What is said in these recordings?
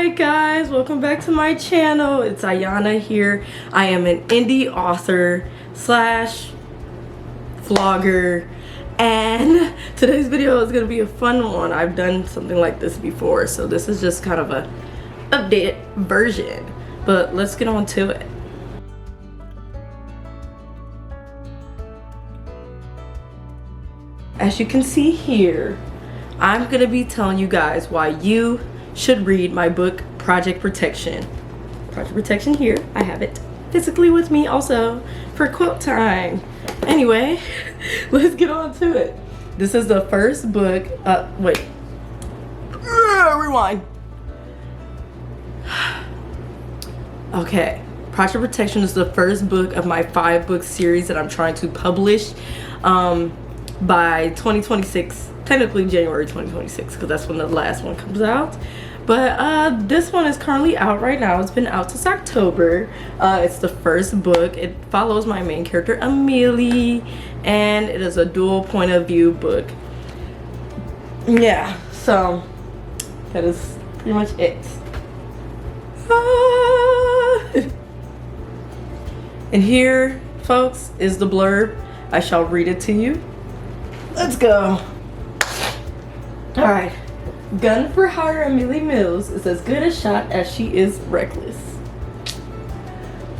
Hi guys, welcome back to my channel. It's Ayana here. I am an indie author slash vlogger, and today's video is gonna be a fun one. I've done something like this before, so this is just kind of a updated version, but let's get on to it. As you can see here, I'm gonna be telling you guys why you should read my book, Project Protection. Project Protection here. I have it physically with me also for quote time. Anyway, let's get on to it. This is the first book. Wait. Rewind. Okay. Project Protection is the first book of my 5-book series that I'm trying to publish by 2026. Technically January 2026, because that's when the last one comes out. But this one is currently out right now. It's been out since October. It's the first book. It follows my main character Amelie, and it is a dual point of view book. Yeah, so that is pretty much it. And here, folks, is the blurb. I shall read it to you. Let's go. Alright. Gun for hire Amelie Mills is as good a shot as she is reckless.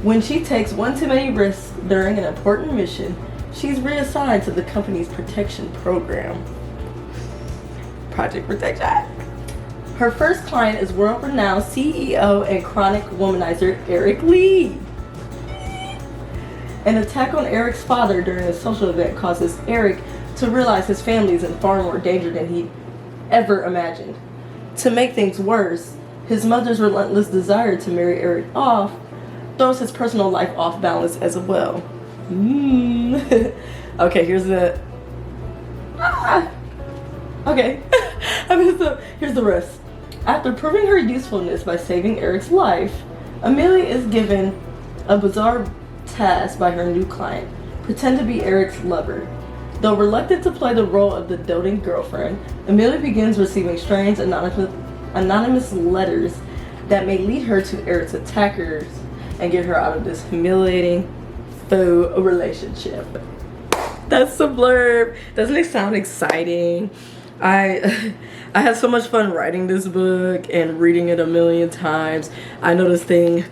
When she takes one too many risks during an important mission, she's reassigned to the company's protection program. Project Protection. Her first client is world-renowned CEO and chronic womanizer Eric Lee. An attack on Eric's father during a social event causes Eric to realize his family is in far more danger than he ever imagined. To make things worse, his mother's relentless desire to marry Eric off throws his personal life off balance as well. Okay, here's the okay. Here's the rest. After proving her usefulness by saving Eric's life, Amelie is given a bizarre task by her new client: pretend to be Eric's lover. Though reluctant to play the role of the doting girlfriend, Amelie begins receiving strange anonymous letters that may lead her to Eric's attackers and get her out of this humiliating faux relationship. That's the blurb. Doesn't it sound exciting? I had so much fun writing this book and reading it a million times. I know this thing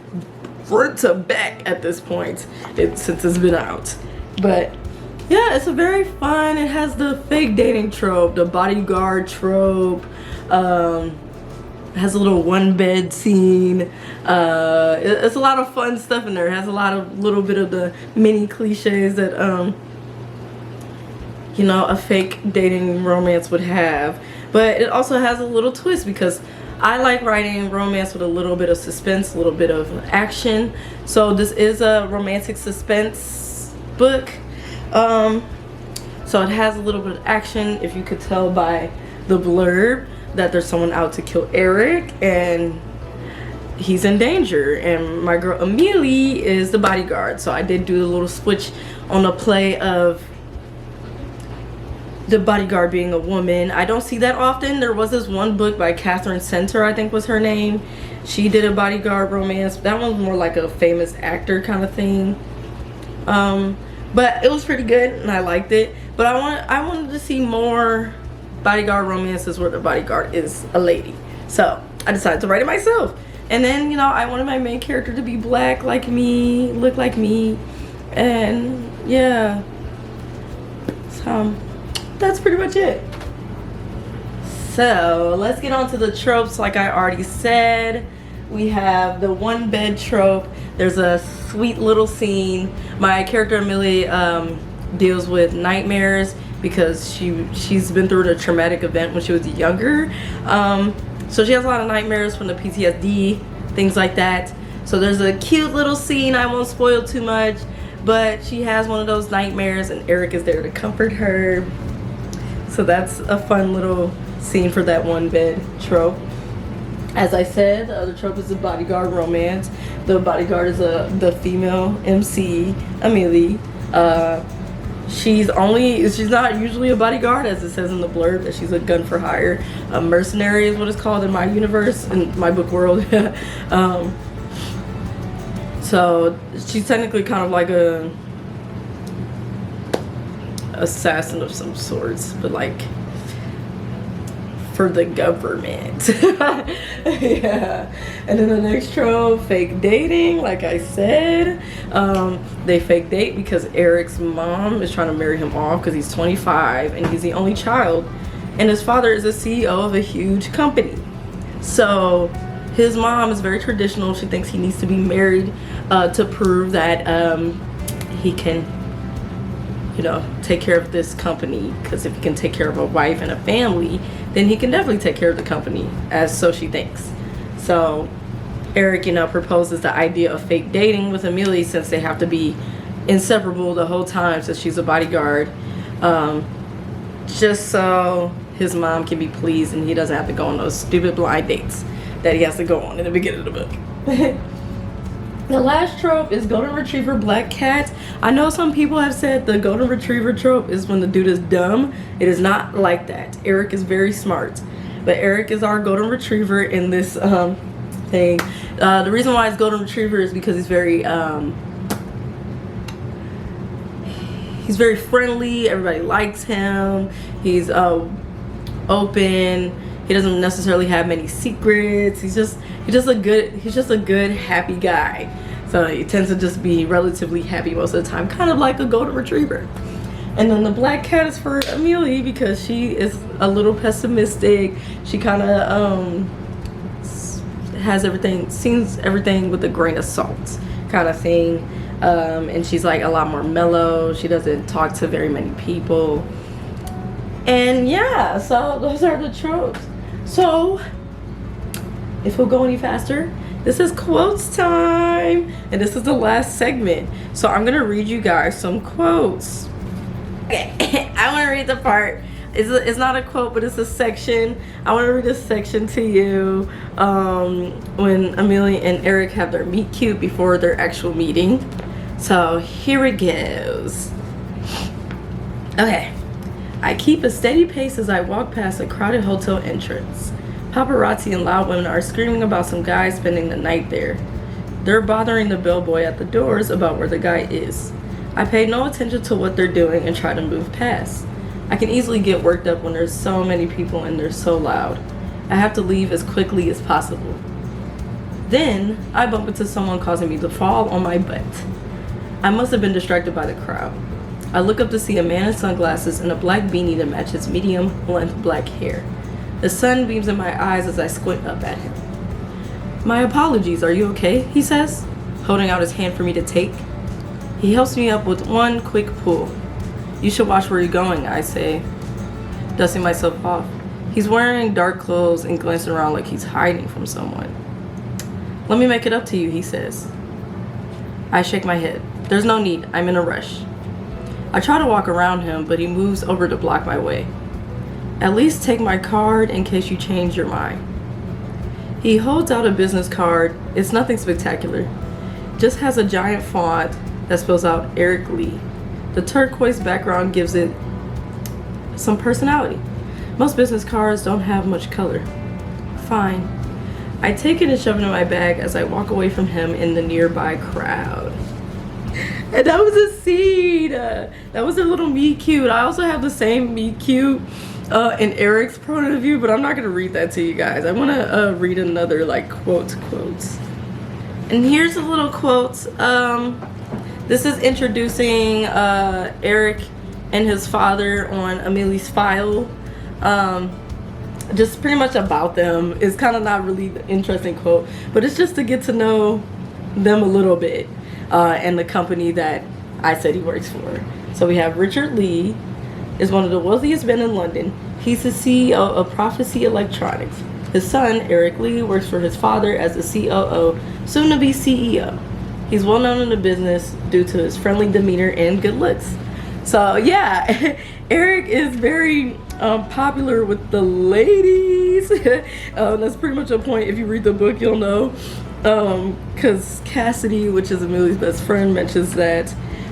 front to back at this point since it's been out. But yeah, it's a very fun. It has the fake dating trope, the bodyguard trope. It has a little one bed scene. It's a lot of fun stuff in there. It has a little bit of the mini cliches that you know, a fake dating romance would have. But it also has a little twist, because I like writing romance with a little bit of suspense, a little bit of action. So this is a romantic suspense book. So it has a little bit of action. If you could tell by the blurb that there's someone out to kill Eric and he's in danger, and my girl Amelie is the bodyguard. So I did do a little switch on the play of the bodyguard being a woman. I don't see that often. There was this one book by Catherine Center, I think was her name. She did a bodyguard romance. That one was more like a famous actor kind of thing. But it was pretty good and I liked it. But I wanted to see more bodyguard romances where the bodyguard is a lady. So I decided to write it myself. And then, you know, I wanted my main character to be black like me, look like me. And yeah. So that's pretty much it. So let's get on to the tropes. Like I already said, we have the one bed trope. There's a sweet little scene. My character Amelie deals with nightmares because she's been through a traumatic event when she was younger. So she has a lot of nightmares from the PTSD, things like that. So there's a cute little scene. I won't spoil too much, but she has one of those nightmares and Eric is there to comfort her. So that's a fun little scene for that one bed trope. As I said, the other trope is the bodyguard romance. The bodyguard is the female MC, Amelie. she's not usually a bodyguard, as it says in the blurb, that she's a gun for hire. A mercenary is what it's called in my universe, in my book world. So she's technically kind of like a assassin of some sorts, but like for the government. Yeah. And then the next trope, fake dating. Like I said, they fake date because Eric's mom is trying to marry him off because he's 25 and he's the only child, and his father is a CEO of a huge company. So his mom is very traditional. She thinks he needs to be married to prove that he can, you know, take care of this company, because if he can take care of a wife and a family, then he can definitely take care of the company, as so she thinks. So Eric, you know, proposes the idea of fake dating with Amelie, since they have to be inseparable the whole time, since she's a bodyguard, just so his mom can be pleased and he doesn't have to go on those stupid blind dates that he has to go on in the beginning of the book. The last trope is golden retriever black cat. I know some people have said the golden retriever trope is when the dude is dumb. It is not like that. Eric is very smart, but Eric is our golden retriever in this thing. The reason why it's golden retriever is because he's very friendly. Everybody likes him. He's open. He doesn't necessarily have many secrets. He's just a good happy guy. So he tends to just be relatively happy most of the time, kind of like a golden retriever. And then the black cat is for Amelie because she is a little pessimistic. She kind of sees everything with a grain of salt kind of thing. And she's like a lot more mellow. She doesn't talk to very many people. And yeah, so those are the tropes. So if we'll go any faster, this is quotes time, and this is the last segment. So I'm gonna read you guys some quotes. Okay, I want to read the part. It's not a quote, but it's a section. I want to read a section to you when Amelie and Eric have their meet cute before their actual meeting. So here it goes. Okay. I keep a steady pace as I walk past a crowded hotel entrance. Paparazzi and loud women are screaming about some guy spending the night there. They're bothering the bellboy at the doors about where the guy is. I pay no attention to what they're doing and try to move past. I can easily get worked up when there's so many people and they're so loud. I have to leave as quickly as possible. Then, I bump into someone causing me to fall on my butt. I must have been distracted by the crowd. I look up to see a man in sunglasses and a black beanie that matches medium-length black hair. The sun beams in my eyes as I squint up at him. "My apologies, are you okay?" he says, holding out his hand for me to take. He helps me up with one quick pull. "You should watch where you're going," I say, dusting myself off. He's wearing dark clothes and glancing around like he's hiding from someone. "Let me make it up to you," he says. I shake my head. "There's no need, I'm in a rush." I try to walk around him, but he moves over to block my way. "At least take my card in case you change your mind." He holds out a business card. It's nothing spectacular. Just has a giant font that spells out Eric Lee. The turquoise background gives it some personality. Most business cards don't have much color. Fine. I take it and shove it in my bag as I walk away from him in the nearby crowd. And that was a scene. That was a little meet cute. I also have the same meet cute in Eric's point of view, but I'm not gonna read that to you guys. I want to read another like quotes. And here's a little quote. This is introducing Eric and his father on Amelie's file. Just pretty much about them. It's kind of not really the interesting quote, but it's just to get to know them a little bit. And the company that I said he works for. So we have Richard Lee, is one of the wealthiest men in London. He's the CEO of Prophecy Electronics. His son, Eric Lee, works for his father as the COO, soon to be CEO. He's well known in the business due to his friendly demeanor and good looks. So yeah, Eric is very popular with the ladies. That's pretty much a point. If you read the book, you'll know. Because Cassidy, which is Amelie's best friend, mentions that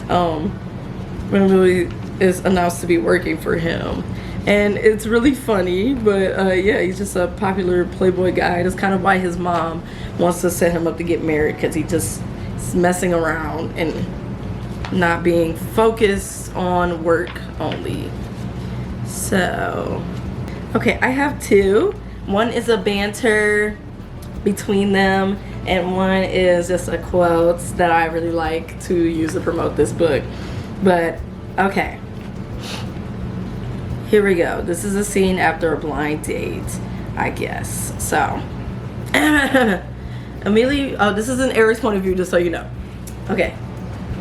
when Amelie is announced to be working for him. And it's really funny, but yeah, he's just a popular playboy guy. That's kind of why his mom wants to set him up to get married, because he just is messing around and not being focused on work only. So, okay, I have two. One is a banter between them, and one is just a quote that I really like to use to promote this book. But, okay. Here we go. This is a scene after a blind date, I guess. So, Amelie, oh, this is in Eric's point of view, just so you know. Okay.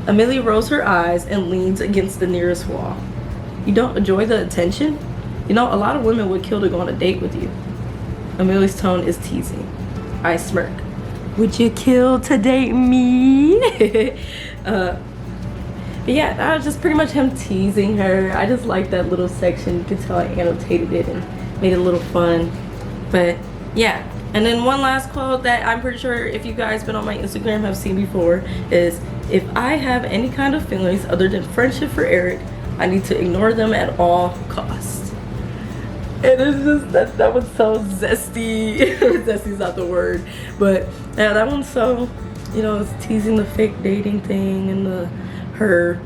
Amelie rolls her eyes and leans against the nearest wall. You don't enjoy the attention? You know, a lot of women would kill to go on a date with you. Amelie's tone is teasing. I smirk. Would you kill to date me? But yeah, that was just pretty much him teasing her. I just like that little section. You could tell I annotated it and made it a little fun. But yeah. And then one last quote that I'm pretty sure if you guys been on my Instagram have seen before is, if I have any kind of feelings other than friendship for Eric, I need to ignore them at all costs. And it's just, that one's so zesty. Zesty's not the word. But yeah, that one's so, you know, it's teasing the fake dating thing and her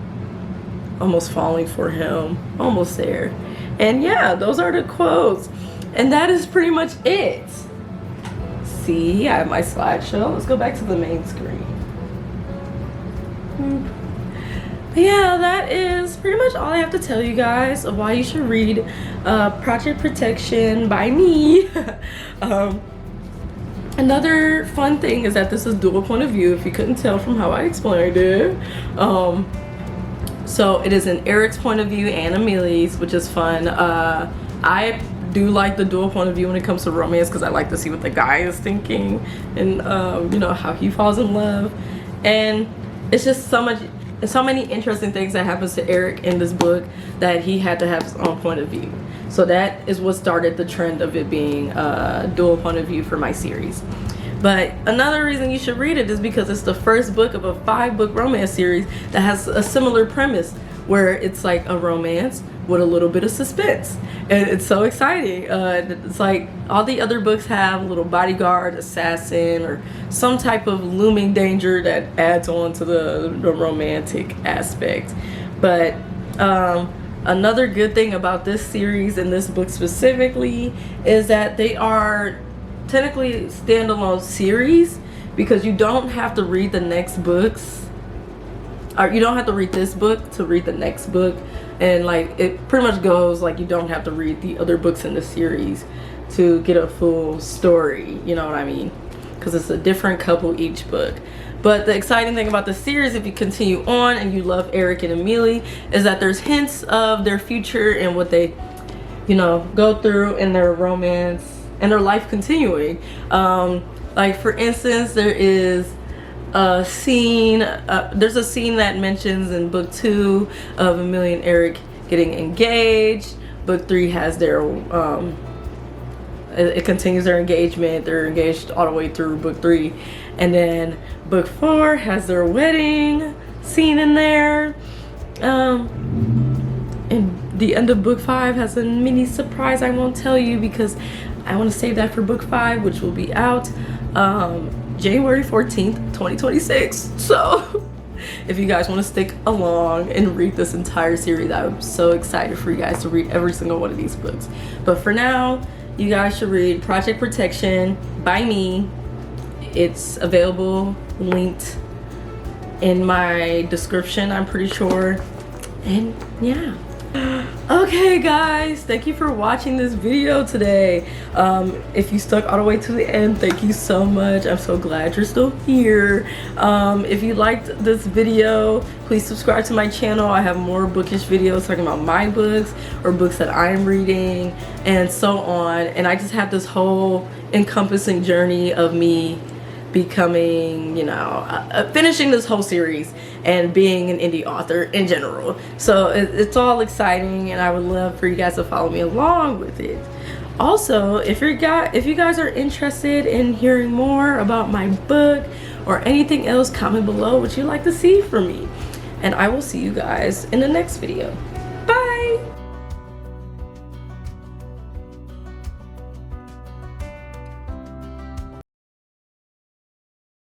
almost falling for him. Almost there. And yeah, those are the quotes. And that is pretty much it. See, I have my slideshow. Let's go back to the main screen. Yeah, that is pretty much all I have to tell you guys of why you should read Project Protection by me. Another fun thing is that this is dual point of view, if you couldn't tell from how I explained it. So it is in Eric's point of view and Amelie's, which is fun. I do like the dual point of view when it comes to romance, because I like to see what the guy is thinking and you know, how he falls in love. And it's just so many interesting things that happens to Eric in this book that he had to have his own point of view. So that is what started the trend of it being dual point of view for my series. But another reason you should read it is because it's the first book of a 5-book romance series that has a similar premise, where it's like a romance with a little bit of suspense, and it's so exciting. It's like all the other books have a little bodyguard, assassin, or some type of looming danger that adds on to the romantic aspect. But another good thing about this series and this book specifically is that they are technically standalone series, because you don't have to read the next books, or you don't have to read this book to read the next book. And like, it pretty much goes like you don't have to read the other books in the series to get a full story, you know what I mean? Because it's a different couple each book. But the exciting thing about the series, if you continue on and you love Eric and Amelie, is that there's hints of their future and what they, you know, go through in their romance and their life continuing. Like for instance, there is a scene, there's a scene that mentions in book 2 of Amelie and Eric getting engaged. Book 3 has their it continues their engagement. They're engaged all the way through book 3, and then book 4 has their wedding scene in there. And the end of book 5 has a mini surprise I won't tell you, because I want to save that for book 5, which will be out January 14th, 2026. So if you guys want to stick along and read this entire series, I'm so excited for you guys to read every single one of these books. But for now, you guys should read Project Protection by me. It's available, linked in my description, I'm pretty sure. And yeah. Okay guys, thank you for watching this video today. If you stuck all the way to the end, thank you so much. I'm so glad you're still here. If you liked this video, please subscribe to my channel. I have more bookish videos talking about my books or books that I'm reading and so on. And I just have this whole encompassing journey of me becoming, you know, finishing this whole series and being an indie author in general. So it's all exciting, and I would love for you guys to follow me along with it. Also, if you guys are interested in hearing more about my book or anything else, comment below what you'd like to see from me, and I will see you guys in the next video.